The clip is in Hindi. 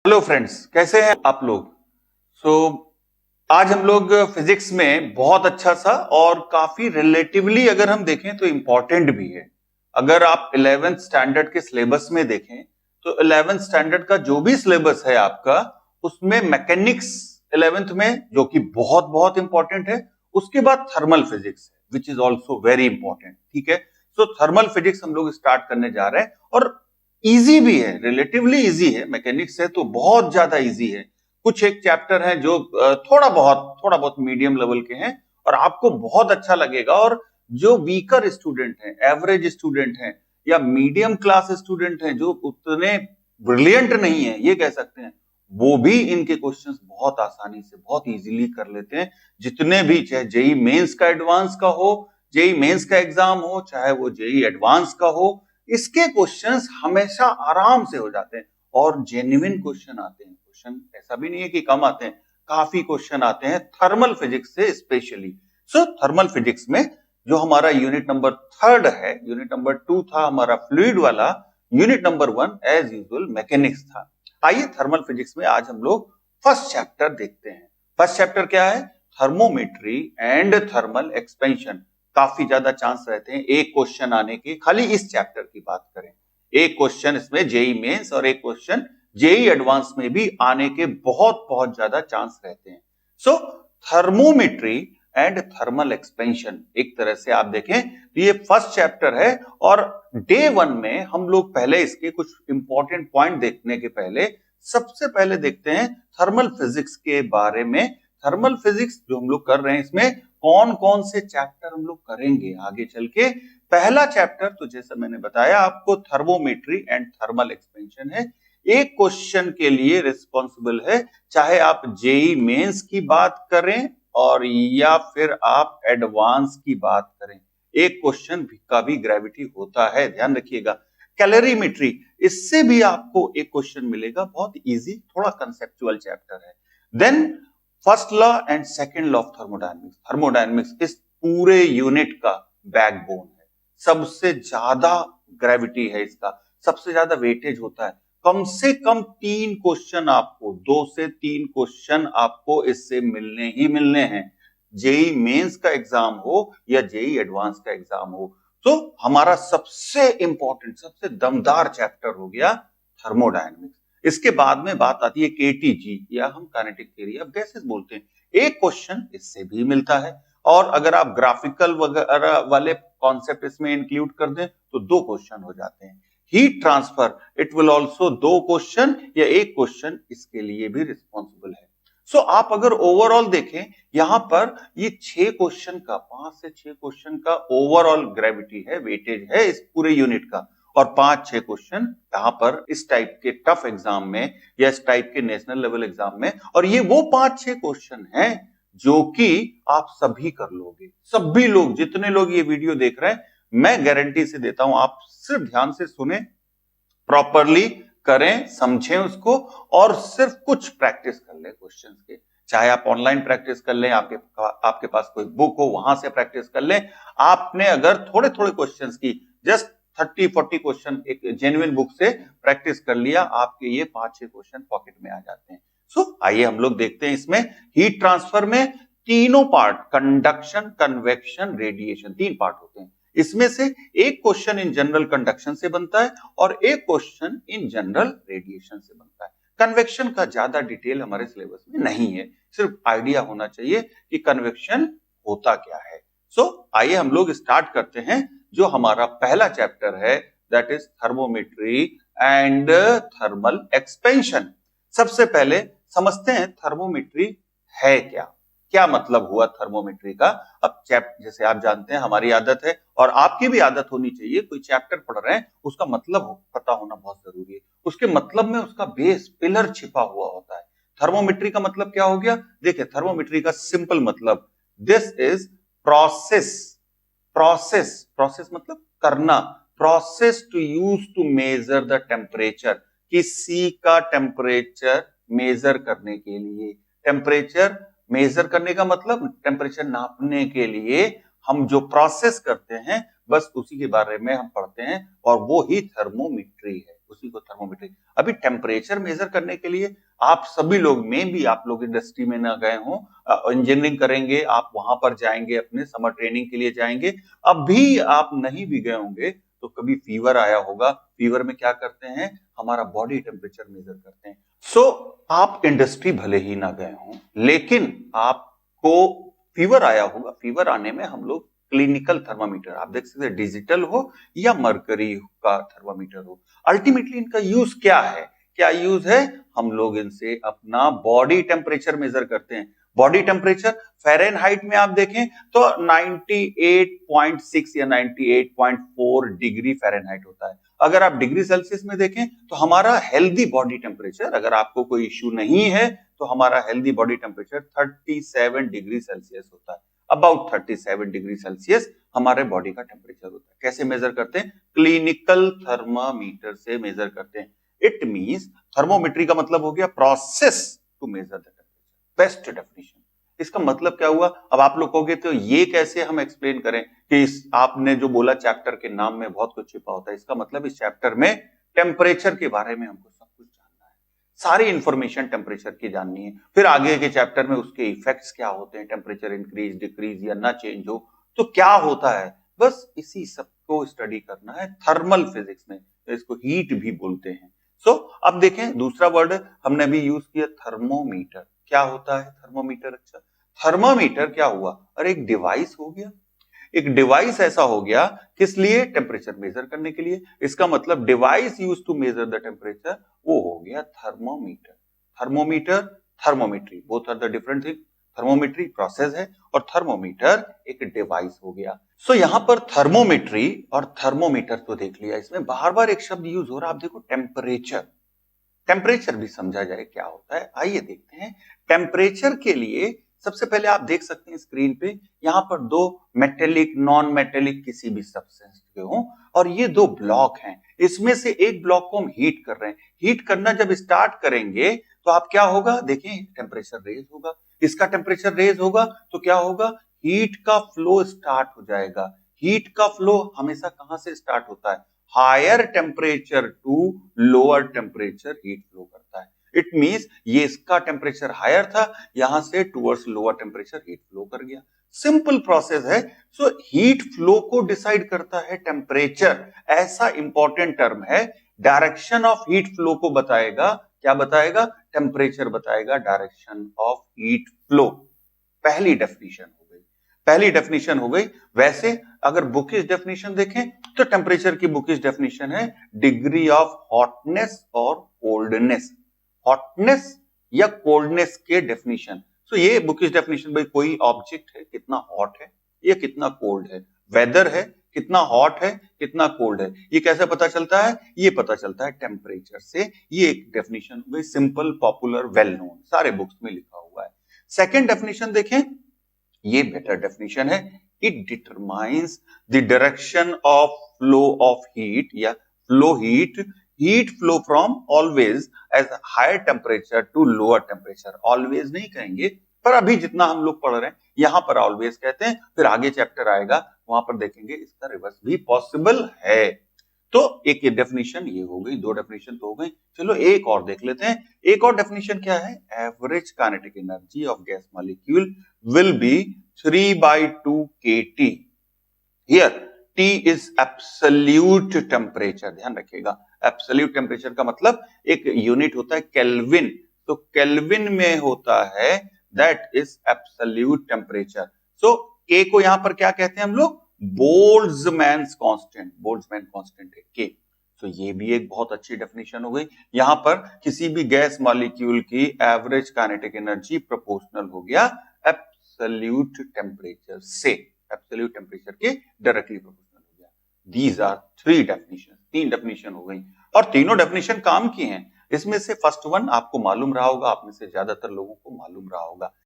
हेलो फ्रेंड्स, कैसे हैं आप लोग। आज हम लोग फिजिक्स में बहुत अच्छा सा और काफी रिलेटिवली अगर हम देखें तो इंपॉर्टेंट भी है। अगर आप 11th स्टैंडर्ड के सिलेबस में देखें तो 11th स्टैंडर्ड का जो भी सिलेबस है आपका, उसमें मैकेनिक्स 11th में जो कि बहुत बहुत इंपॉर्टेंट है, उसके बाद थर्मल फिजिक्स है which is also very important. ठीक है, सो थर्मल फिजिक्स हम लोग स्टार्ट करने जा रहे हैं और इजी भी है, रिलेटिवली इजी है। मैकेनिक्स है तो बहुत ज्यादा इजी है। कुछ एक चैप्टर है जो थोड़ा बहुत मीडियम लेवल के हैं और आपको बहुत अच्छा लगेगा। और जो वीकर स्टूडेंट हैं, एवरेज स्टूडेंट हैं या मीडियम क्लास स्टूडेंट हैं, जो उतने ब्रिलियंट नहीं है ये कह सकते हैं, वो भी इनके क्वेश्चंस बहुत आसानी से बहुत इजीली कर लेते हैं। जितने भी, चाहे जेई मेंस का एडवांस का हो, जेई मेंस का एग्जाम हो, चाहे वो जेई एडवांस का हो, इसके क्वेश्चंस हमेशा आराम से हो जाते हैं और जेन्युइन क्वेश्चन आते हैं। क्वेश्चन ऐसा भी नहीं है कि कम आते हैं, काफी क्वेश्चन आते हैं थर्मल फिजिक्स से स्पेशली। सो थर्मल फिजिक्स में जो हमारा यूनिट नंबर 3 है, यूनिट नंबर 2 था हमारा फ्लूइड वाला, unit number 1 as usual mechanics था। आइए थर्मल फिजिक्स में आज हम लोग फर्स्ट चैप्टर देखते हैं। फर्स्ट चैप्टर क्या है? Thermometry and thermal expansion. काफी ज्यादा चांस रहते हैं एक क्वेश्चन आने के, खाली इस चैप्टर की बात करें। एक क्वेश्चन इसमें जेई मेंस और एक क्वेश्चन जेई एडवांस में भी आने के बहुत बहुत ज्यादा चांस रहते हैं। सो थर्मोमेट्री एंड थर्मल एक्सपेंशन, एक तरह से आप देखें तो ये फर्स्ट चैप्टर है। और डे 1 में हम लोग पहले इसके कुछ इंपॉर्टेंट पॉइंट देखने के पहले सबसे पहले देखते हैं थर्मल फिजिक्स के बारे में। थर्मल फिजिक्स जो हम लोग कर रहे हैं, इसमें कौन कौन से चैप्टर हम लोग करेंगे आगे चल के। पहला चैप्टर तो जैसा मैंने बताया आपको, थर्मोमेट्री एंड थर्मल एक्सपेंशन है। एक क्वेश्चन के लिए रिस्पॉन्सिबल है, चाहे आप जेई मेंस की बात करें और या फिर आप एडवांस की बात करें, एक क्वेश्चन का भी ग्रेविटी होता है, ध्यान रखिएगा। कैलोरीमेट्री, इससे भी आपको एक क्वेश्चन मिलेगा, बहुत इजी, थोड़ा कंसेप्चुअल चैप्टर है। Then first law and second law of thermodynamics. Thermodynamics इस पूरे यूनिट का बैकबोन है, सबसे ज्यादा ग्रेविटी है इसका, सबसे ज्यादा वेटेज होता है। कम से कम 3 क्वेश्चन आपको, 2 से 3 क्वेश्चन आपको इससे मिलने ही मिलने हैं, जेई मेंस का एग्जाम हो या जेई एडवांस का एग्जाम हो। तो हमारा सबसे इंपॉर्टेंट, सबसे दमदार चैप्टर हो गया थर्मोडायनेमिक्स। इसके बाद में बात आती है केटीजी या हम काइनेटिक थ्योरी ऑफ गैसेस बोलते हैं। एक क्वेश्चन इससे भी मिलता है और अगर आप ग्राफिकल वगैरह वाले कॉन्सेप्ट इसमें इंक्लूड कर दें तो 2 क्वेश्चन हो जाते हैं। Heat transfer, it will also 2 question या एक क्वेश्चन इसके लिए भी रिस्पॉन्सिबल है। सो आप अगर ओवरऑल देखें यहां पर ये 6 क्वेश्चन का, 5 से 6 क्वेश्चन का ओवरऑल ग्रेविटी है, वेटेज है इस पूरे यूनिट का। और 5-6 क्वेश्चन यहां पर इस टाइप के टफ एग्जाम में या इस टाइप के नेशनल लेवल एग्जाम में, और ये वो 5-6 क्वेश्चन हैं जो कि आप सभी कर लोगे। सभी लोग, जितने लोग ये वीडियो देख रहे हैं, मैं गारंटी से देता हूं, आप सिर्फ ध्यान से सुने, प्रॉपरली करें, समझें उसको और सिर्फ कुछ प्रैक्टिस कर लें क्वेश्चंस के। चाहे आप ऑनलाइन प्रैक्टिस कर लें, आपके पास कोई बुक हो वहां से प्रैक्टिस कर लें। आपने अगर थोड़े थोड़े क्वेश्चंस की, जस्ट 30-40 क्वेश्चन एक जेन्युइन बुक से प्रैक्टिस कर लिया, आपके ये 5-6 क्वेश्चन पॉकेट में आ जाते हैं। सो आइए हम लोग देखते हैं इसमें हीट ट्रांसफर में तीनों part, conduction, convection, radiation, 3 part होते हैं। इसमें से एक क्वेश्चन इन जनरल कंडक्शन से बनता है और एक क्वेश्चन इन जनरल रेडिएशन से बनता है। कन्वेक्शन का ज्यादा डिटेल हमारे सिलेबस में नहीं है, सिर्फ आइडिया होना चाहिए कि कन्वेक्शन होता क्या है। सो आइए हम लोग स्टार्ट करते हैं जो हमारा पहला चैप्टर है, that is thermometry and thermal expansion. सबसे पहले समझते हैं थर्मोमेट्री है क्या, क्या मतलब हुआ थर्मोमेट्री का। अब जैसे आप जानते हैं, हमारी आदत है और आपकी भी आदत होनी चाहिए, कोई चैप्टर पढ़ रहे हैं उसका मतलब पता होना बहुत जरूरी है। उसके मतलब में उसका बेस, पिलर छिपा हुआ होता है। थर्मोमेट्री का मतलब क्या हो गया? देखिए, थर्मोमेट्री का सिंपल मतलब, दिस इज प्रोसेस। प्रोसेस मतलब करना, process to use to measure the temperature, किसी का टेम्परेचर मेजर करने के लिए। टेम्परेचर मेजर करने का मतलब टेम्परेचर नापने के लिए हम जो प्रोसेस करते हैं, बस उसी के बारे में हम पढ़ते हैं और वो ही थर्मोमेट्री है। उसी को थर्मोमेट्री। अभी टेम्परेचर मेजर करने के लिए आप सभी लोग में भी, आप लोग इंडस्ट्री में ना गए हो, इंजीनियरिंग करेंगे, आप वहां पर जाएंगे, अपने समर ट्रेनिंग के लिए जाएंगे, अभी आप नहीं भी गए होंगे तो कभी फीवर आया होगा। फीवर में क्या करते हैं, हमारा बॉडी टेम्परेचर मेजर करते हैं। सो आप इंडस्ट्री भले ही ना गए हों, लेकिन आपको फीवर आया होगा। फीवर आने में हम लोग क्लिनिकल थर्मामीटर, आप देख सकते हैं, डिजिटल हो या मरकरी का थर्मामीटर हो, अल्टीमेटली इनका यूज क्या है, क्या यूज है, हम लोग इनसे अपना बॉडी टेम्परेचर मेजर करते हैं। बॉडी टेम्परेचर फ़ारेनहाइट में आप देखें तो 98.6 या 98.4 डिग्री फ़ारेनहाइट होता है। अगर आप डिग्री सेल्सियस में देखें तो हमारा हेल्दी बॉडी टेम्परेचर, अगर आपको कोई इश्यू नहीं है तो हमारा healthy body temperature 37 degree Celsius होता है। अबाउट 37 डिग्री सेल्सियस हमारे बॉडी का टेम्परेचर होता है। कैसे मेजर करते हैं, क्लिनिकल थर्मामीटर से मेजर करते हैं। इट मींस थर्मोमेट्री का मतलब हो गया process to measure the temperature. Best definition. इसका मतलब क्या हुआ, अब आप लोग कहोगे तो ये कैसे हम एक्सप्लेन करें कि आपने जो बोला चैप्टर के नाम में बहुत कुछ छिपा होता है, इसका मतलब इस चैप्टर में टेम्परेचर के बारे में हमको सब कुछ जानना है, सारी इंफॉर्मेशन टेम्परेचर की जाननी है। फिर आगे के चैप्टर में उसके इफेक्ट्स क्या होते हैं, टेम्परेचर इंक्रीज डिक्रीज या ना चेंज हो तो क्या होता है, बस इसी सबको स्टडी करना है थर्मल फिजिक्स में, तो इसको हीट भी बोलते हैं। अब देखें दूसरा वर्ड हमने अभी यूज किया थर्मोमीटर। क्या होता है थर्मोमीटर, अच्छा थर्मोमीटर क्या हुआ, अरे एक डिवाइस हो गया, एक डिवाइस ऐसा हो गया किस लिए, टेम्परेचर मेजर करने के लिए। इसका मतलब device use to measure the temperature वो हो गया thermometer. Thermometer, thermometry both are the different thing. Thermometry process है और थर्मोमीटर एक डिवाइस हो गया। यहां पर थर्मोमेट्री और थर्मोमीटर तो देख लिया, इसमें बार बार एक शब्द यूज हो रहा है, आप देखो टेम्परेचर। टेम्परेचर भी समझा जाए क्या होता है, आइए देखते हैं। टेम्परेचर के लिए सबसे पहले आप देख सकते हैं स्क्रीन पे, यहां पर दो मेटेलिक नॉन मेटेलिक किसी भी सब्सटेंस के हो और ये दो ब्लॉक हैं, इसमें से एक ब्लॉक को हम हीट कर रहे हैं। हीट करना जब स्टार्ट करेंगे तो आप क्या होगा, देखिए टेम्परेचर रेज होगा, इसका टेम्परेचर रेज होगा तो क्या होगा, हीट का फ्लो स्टार्ट हो जाएगा। हीट का फ्लो हमेशा कहां से स्टार्ट होता है, higher temperature to lower temperature heat flow करता है। इट मींस ये इसका टेम्परेचर हायर था, यहां से towards lower temperature heat flow कर गया। सिंपल प्रोसेस है। हीट फ्लो को डिसाइड करता है टेम्परेचर, ऐसा इंपॉर्टेंट टर्म है। डायरेक्शन ऑफ हीट फ्लो को बताएगा, क्या बताएगा, टेम्परेचर बताएगा डायरेक्शन ऑफ हीट फ्लो। पहली डेफिनेशन हो गई, पहली डेफिनेशन हो गई। वैसे अगर बुकिश डेफिनेशन देखें तो टेम्परेचर की बुकिश डेफिनेशन है डिग्री ऑफ हॉटनेस और कोल्डनेस। हॉटनेस या कोल्डनेस के डेफिनेशन। ये बुकिश डेफिनेशन, भाई कोई ऑब्जेक्ट है कितना हॉट है या कितना कोल्ड है, वेदर है कितना हॉट है कितना कोल्ड है, ये कैसे पता चलता है, ये पता चलता है टेम्परेचर से। ये एक डेफिनेशन हो गई, सिंपल पॉपुलर वेल नोन, सारे बुक्स में लिखा हुआ है। सेकेंड डेफिनेशन देखें, ये बेटर डेफिनेशन है। It determines the direction of flow of heat या flow heat flow from always as higher temperature to lower temperature. Always नहीं कहेंगे, पर अभी जितना हम लोग पढ़ रहे हैं यहां पर ऑलवेज कहते हैं, फिर आगे चैप्टर आएगा वहां पर देखेंगे इसका रिवर्स भी पॉसिबल है। तो एक ये डेफिनेशन ये हो गई, दो डेफिनेशन तो हो गई। चलो एक और देख लेते हैं। एक और डेफिनेशन क्या है, average kinetic energy of gas molecule will be 3/2 kT। Here T is absolute temperature, ध्यान रखिएगा। एब्सोल्यूट टेम्परेचर का मतलब एक यूनिट होता है केल्विन, तो केल्विन में होता है, that is absolute temperature. K को यहां पर क्या कहते हैं हम लोग, बोल्ट्जमैन कांस्टेंट। बोल्ट्जमैन कांस्टेंट है K। ये भी एक बहुत अच्छी डेफिनेशन हो गई। यहां पर किसी भी गैस मॉलिक्यूल की एवरेज काइनेटिक एनर्जी प्रोपोर्शनल हो गया एब्सोल्यूट टेम्परेचर से, एब्सोल्यूट टेम्परेचर के डायरेक्टली प्रोपोर्शनल हो गया। दीज आर थ्री डेफिनेशन, तीन डेफिनेशन हो गई और तीनों डेफिनेशन काम की हैं। इसमें से फर्स्ट वन आपको मालूम रहा होगा, आप में से ज्यादातर लोगों को मालूम रहा होगा।